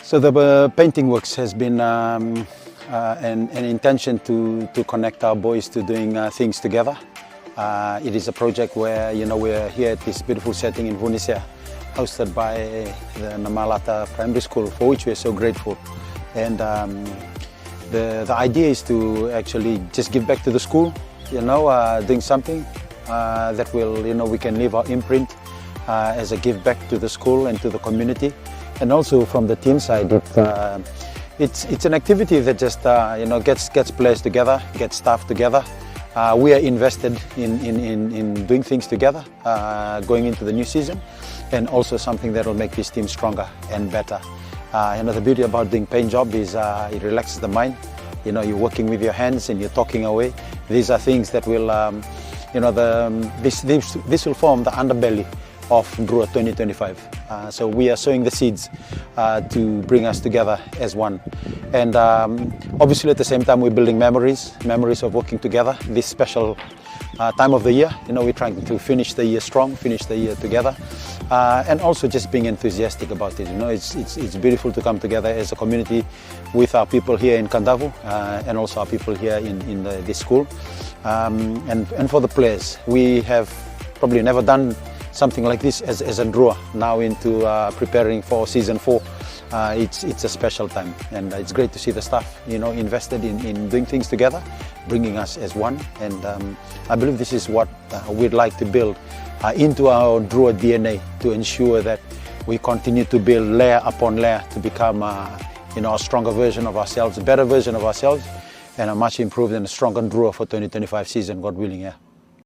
So the painting works has been an intention to connect our boys to doing things together. It is a project where we're here at this beautiful setting in Vunisia, hosted by the Namalata Primary School, for which we're so grateful. And the idea is to actually just give back to the school, doing something that will, we can leave our imprint as a give back to the school and to the community. And also from the team side, it's an activity that just gets players together, gets staff together. We are invested in doing things together, going into the new season, and also something that will make this team stronger and better. The beauty about doing paint job is it relaxes the mind. You're working with your hands and you're talking away. These are things that will, this will form the underbelly of Drua 2025. So we are sowing the seeds to bring us together as one. And obviously at the same time we're building memories of working together this special time of the year. We're trying to finish the year strong, finish the year together, and also just being enthusiastic about it. It's beautiful to come together as a community with our people here in Kandavu and also our people here in this school. And for the players, we have probably never done something like this as a Drua. Now into preparing for season 4, it's a special time, and it's great to see the staff invested in doing things together, bringing us as one. And I believe this is what we'd like to build into our Drua DNA, to ensure that we continue to build layer upon layer to become a stronger version of ourselves, a better version of ourselves, and a much improved and stronger Drua for 2025 season, God willing. Yeah.